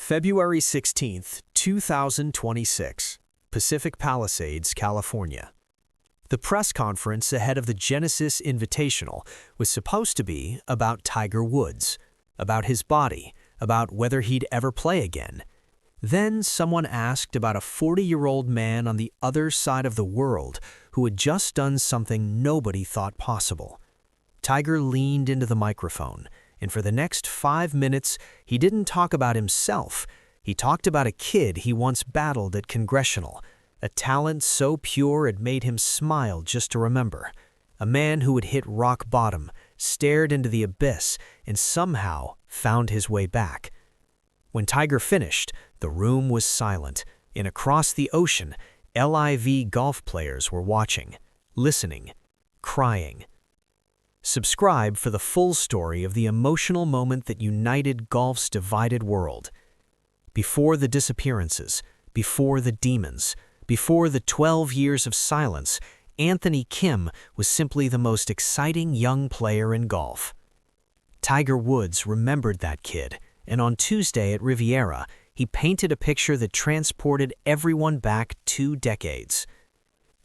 February 16, 2026, Pacific Palisades, California. The press conference ahead of the Genesis Invitational was supposed to be about Tiger Woods, about his body, about whether he'd ever play again. Then someone asked about a 40-year-old man on the other side of the world who had just done something nobody thought possible. Tiger leaned into the microphone, and for the next 5 minutes, he didn't talk about himself. He talked about a kid he once battled at Congressional, a talent so pure it made him smile just to remember. A man who had hit rock bottom, stared into the abyss, and somehow found his way back. When Tiger finished, the room was silent, and across the ocean, LIV golf players were watching, listening, crying. Subscribe for the full story of the emotional moment that united golf's divided world. Before the disappearances, before the demons, before the 12 years of silence, Anthony Kim was simply the most exciting young player in golf. Tiger Woods remembered that kid, and on Tuesday at Riviera, he painted a picture that transported everyone back 2 decades.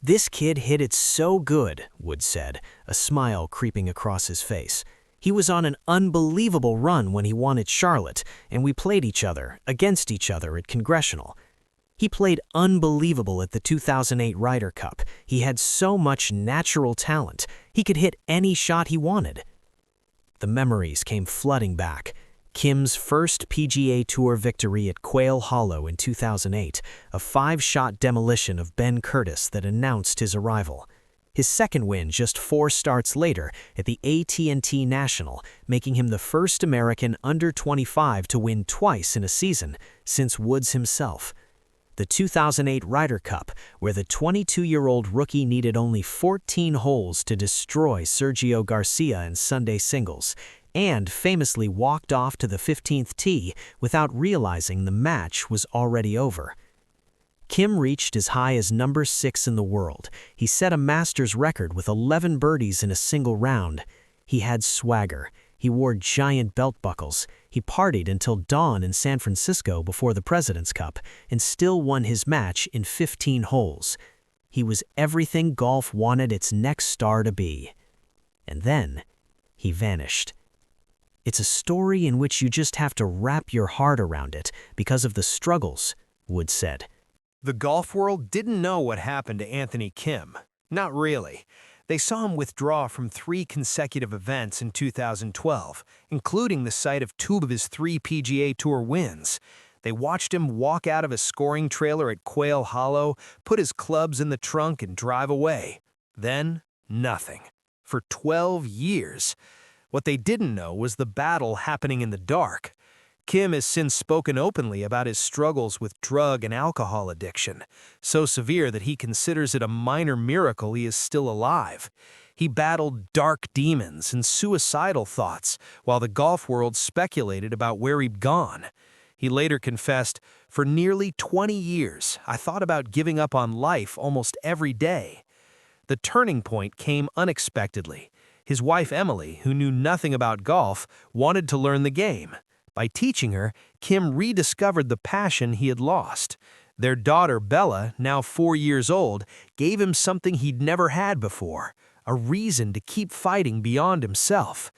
"This kid hit it so good," Woods said, a smile creeping across his face. "He was on an unbelievable run when he won at Charlotte, and we played against each other at Congressional. He played unbelievable at the 2008 Ryder Cup. He had so much natural talent. He could hit any shot he wanted." The memories came flooding back. Kim's first PGA Tour victory at Quail Hollow in 2008, a 5-shot demolition of Ben Curtis that announced his arrival. His second win just 4 starts later at the AT&T National, making him the first American under 25 to win twice in a season since Woods himself. The 2008 Ryder Cup, where the 22-year-old rookie needed only 14 holes to destroy Sergio Garcia in Sunday singles, and famously walked off to the 15th tee without realizing the match was already over. Kim reached as high as number 6 in the world. He set a Masters record with 11 birdies in a single round. He had swagger. He wore giant belt buckles. He partied until dawn in San Francisco before the President's Cup and still won his match in 15 holes. He was everything golf wanted its next star to be. And then he vanished. "It's a story in which you just have to wrap your heart around it because of the struggles," Woods said. The golf world didn't know what happened to Anthony Kim. Not really. They saw him withdraw from 3 consecutive events in 2012, including the site of 2 of his 3 PGA Tour wins. They watched him walk out of a scoring trailer at Quail Hollow, put his clubs in the trunk and drive away. Then, nothing. For 12 years. What they didn't know was the battle happening in the dark. Kim has since spoken openly about his struggles with drug and alcohol addiction, so severe that he considers it a minor miracle he is still alive. He battled dark demons and suicidal thoughts, while the golf world speculated about where he'd gone. He later confessed, "For nearly 20 years, I thought about giving up on life almost every day." The turning point came unexpectedly. His wife Emily, who knew nothing about golf, wanted to learn the game. By teaching her, Kim rediscovered the passion he had lost. Their daughter Bella, now 4 years old, gave him something he'd never had before, a reason to keep fighting beyond himself.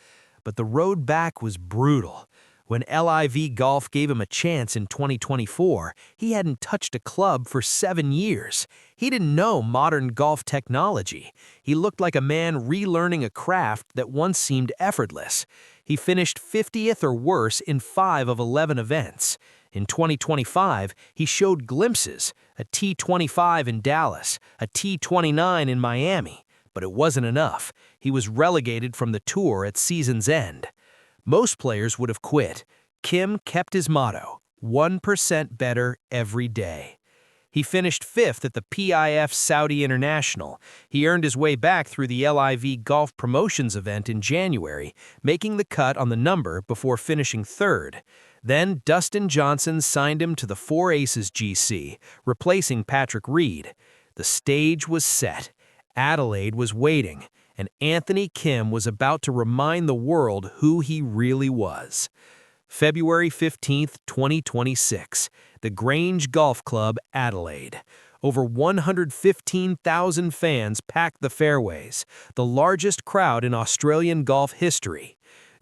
But the road back was brutal. When LIV Golf gave him a chance in 2024, he hadn't touched a club for 7 years. He didn't know modern golf technology. He looked like a man relearning a craft that once seemed effortless. He finished 50th or worse in 5 of 11 events. In 2025, he showed glimpses, a T25 in Dallas, a T29 in Miami. But it wasn't enough. He was relegated from the tour at season's end. Most players would have quit. Kim kept his motto, 1% better every day. He finished 5th at the PIF Saudi International. He earned his way back through the LIV Golf Promotions event in January, making the cut on the number before finishing 3rd. Then Dustin Johnson signed him to the 4 Aces GC, replacing Patrick Reed. The stage was set. Adelaide was waiting, and Anthony Kim was about to remind the world who he really was. February 15, 2026, the Grange Golf Club, Adelaide. Over 115,000 fans packed the fairways, the largest crowd in Australian golf history.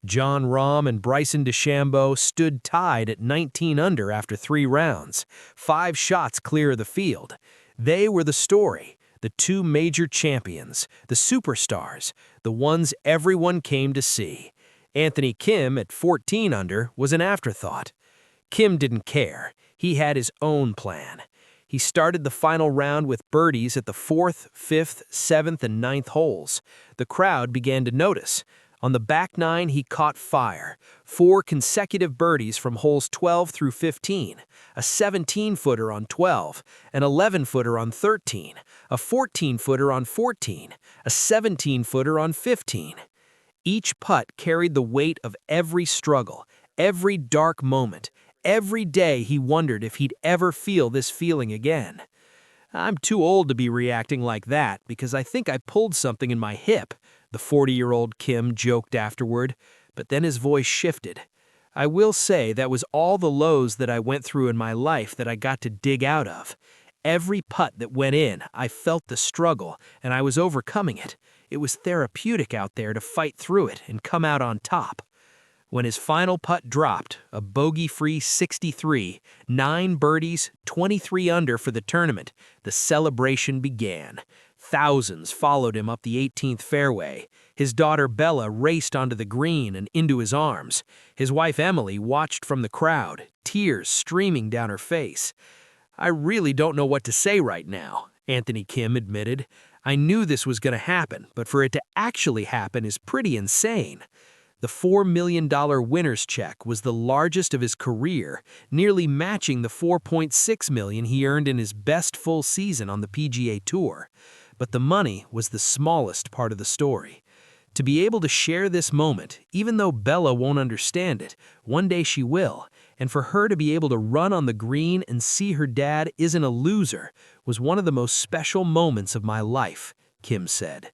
Jon Rahm and Bryson DeChambeau stood tied at 19 under after 3 rounds, 5 shots clear of the field. They were the story, the two major champions, the superstars, the ones everyone came to see. Anthony Kim at 14 under was an afterthought. Kim didn't care. He had his own plan. He started the final round with birdies at the 4th, 5th, 7th, and 9th holes. The crowd began to notice. On the back 9, he caught fire. 4 consecutive birdies from holes 12 through 15, a 17-footer on 12, an 11-footer on 13, a 14-footer on 14, a 17-footer on 15. Each putt carried the weight of every struggle, every dark moment. Every day he wondered if he'd ever feel this feeling again. "I'm too old to be reacting like that because I think I pulled something in my hip," the 40-year-old Kim joked afterward, but then his voice shifted. "I will say that was all the lows that I went through in my life that I got to dig out of. Every putt that went in, I felt the struggle, and I was overcoming it. It was therapeutic out there to fight through it and come out on top." When his final putt dropped, a bogey-free 63, 9 birdies, 23 under for the tournament, the celebration began. Thousands followed him up the 18th fairway. His daughter Bella raced onto the green and into his arms. His wife Emily watched from the crowd, tears streaming down her face. "I really don't know what to say right now," Anthony Kim admitted. "I knew this was going to happen, but for it to actually happen is pretty insane." The $4 million winner's check was the largest of his career, nearly matching the $4.6 million he earned in his best full season on the PGA Tour. But the money was the smallest part of the story. To be able to share this moment, even though Bella won't understand it, one day she will, and for her to be able to run on the green and see her dad isn't a loser, was one of the most special moments of my life, Kim said.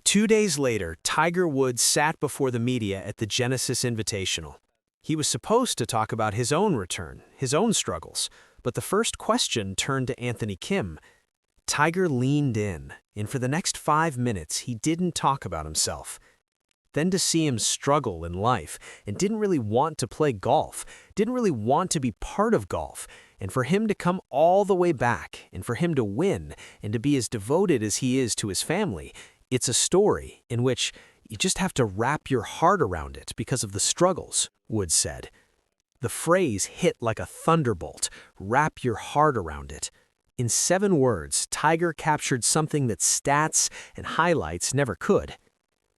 2 days later, Tiger Woods sat before the media at the Genesis Invitational. He was supposed to talk about his own return, his own struggles, but the first question turned to Anthony Kim. Tiger leaned in, and for the next 5 minutes, he didn't talk about himself. Then to see him struggle in life and didn't really want to play golf, didn't really want to be part of golf, and for him to come all the way back, and for him to win, and to be as devoted as he is to his family, it's a story in which you just have to wrap your heart around it because of the struggles, Woods said. The phrase hit like a thunderbolt, wrap your heart around it. In 7 words, Tiger captured something that stats and highlights never could.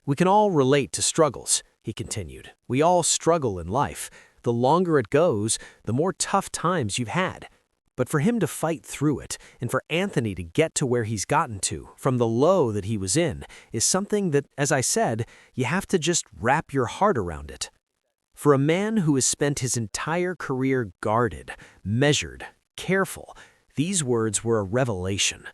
"We can all relate to struggles," he continued. "We all struggle in life. The longer it goes, the more tough times you've had. But for him to fight through it, and for Anthony to get to where he's gotten to, from the low that he was in, is something that, as I said, you have to just wrap your heart around it. For a man who has spent his entire career guarded, measured, careful, these words were a revelation.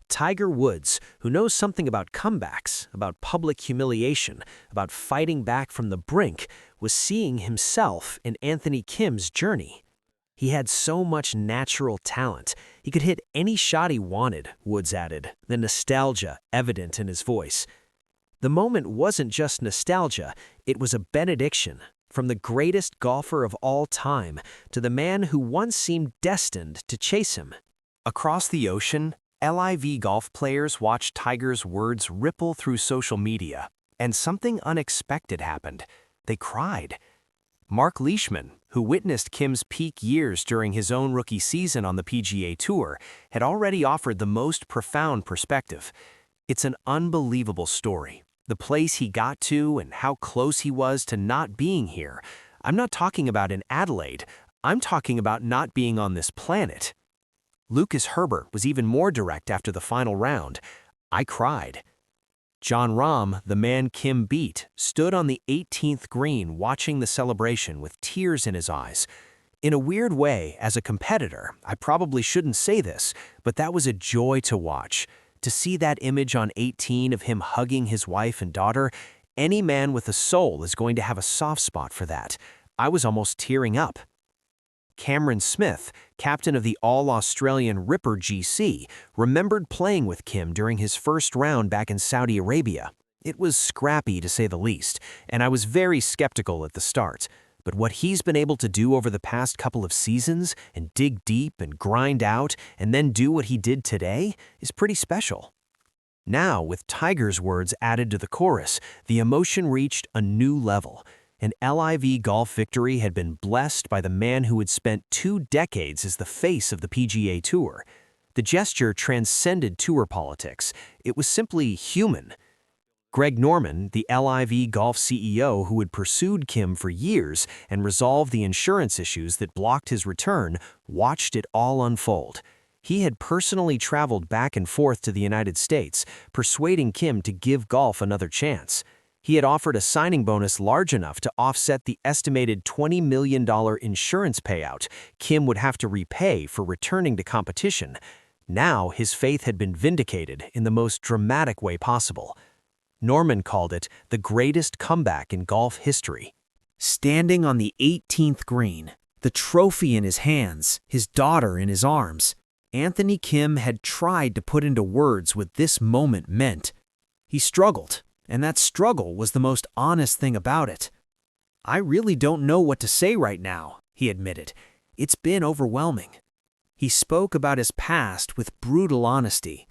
Tiger Woods, who knows something about comebacks, about public humiliation, about fighting back from the brink, was seeing himself in Anthony Kim's journey. He had so much natural talent. He could hit any shot he wanted, Woods added, the nostalgia evident in his voice. The moment wasn't just nostalgia, it was a benediction, from the greatest golfer of all time to the man who once seemed destined to chase him. Across the ocean, LIV golf players watched Tiger's words ripple through social media, and something unexpected happened. They cried. Mark Leishman, who witnessed Kim's peak years during his own rookie season on the PGA Tour, had already offered the most profound perspective. It's an unbelievable story. The place he got to and how close he was to not being here. I'm not talking about in Adelaide. I'm talking about not being on this planet. Lucas Herbert was even more direct after the final round. "I cried." Jon Rahm, the man Kim beat, stood on the 18th green watching the celebration with tears in his eyes. In a weird way, as a competitor, I probably shouldn't say this, but that was a joy to watch. To see that image on 18 of him hugging his wife and daughter, any man with a soul is going to have a soft spot for that. I was almost tearing up. Cameron Smith, captain of the All-Australian Ripper GC, remembered playing with Kim during his first round back in Saudi Arabia. It was scrappy to say the least, and I was very skeptical at the start. But what he's been able to do over the past couple of seasons, and dig deep and grind out, and then do what he did today, is pretty special. Now, with Tiger's words added to the chorus, the emotion reached a new level. An LIV Golf victory had been blessed by the man who had spent 2 decades as the face of the PGA Tour. The gesture transcended tour politics. It was simply human. Greg Norman, the LIV Golf CEO who had pursued Kim for years and resolved the insurance issues that blocked his return, watched it all unfold. He had personally traveled back and forth to the United States, persuading Kim to give golf another chance. He had offered a signing bonus large enough to offset the estimated $20 million insurance payout Kim would have to repay for returning to competition. Now his faith had been vindicated in the most dramatic way possible. Norman called it the greatest comeback in golf history. Standing on the 18th green, the trophy in his hands, his daughter in his arms, Anthony Kim had tried to put into words what this moment meant. He struggled, and that struggle was the most honest thing about it. "I really don't know what to say right now," he admitted. "It's been overwhelming." He spoke about his past with brutal honesty.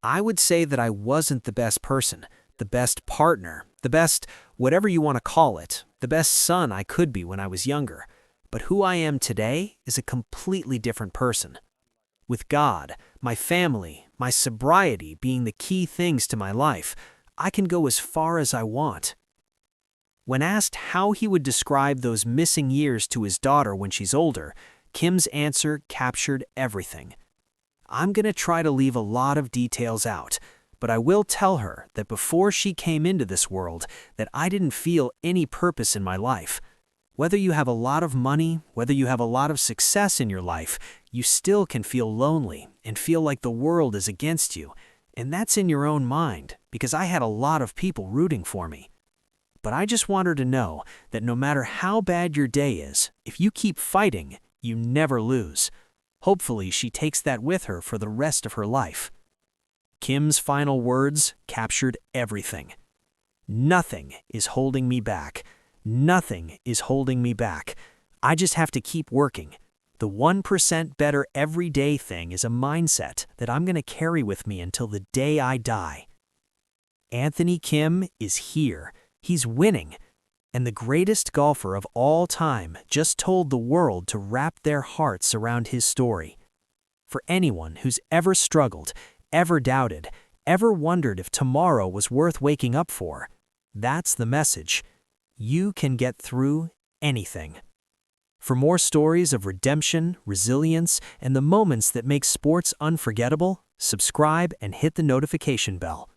"I would say that I wasn't the best person, the best partner, the best, whatever you want to call it, the best son I could be when I was younger. But who I am today is a completely different person. With God, my family, my sobriety being the key things to my life, I can go as far as I want." When asked how he would describe those missing years to his daughter when she's older, Kim's answer captured everything. "I'm going to try to leave a lot of details out, but I will tell her that before she came into this world, that I didn't feel any purpose in my life. Whether you have a lot of money, whether you have a lot of success in your life, you still can feel lonely and feel like the world is against you. And that's in your own mind, because I had a lot of people rooting for me. But I just want her to know that no matter how bad your day is, if you keep fighting, you never lose." Hopefully she takes that with her for the rest of her life. Kim's final words captured everything. "Nothing is holding me back. Nothing is holding me back. I just have to keep working. The 1% better everyday thing is a mindset that I'm going to carry with me until the day I die." Anthony Kim is here. He's winning. And the greatest golfer of all time just told the world to wrap their hearts around his story. For anyone who's ever struggled, ever doubted, ever wondered if tomorrow was worth waking up for, that's the message. You can get through anything. For more stories of redemption, resilience, and the moments that make sports unforgettable, subscribe and hit the notification bell.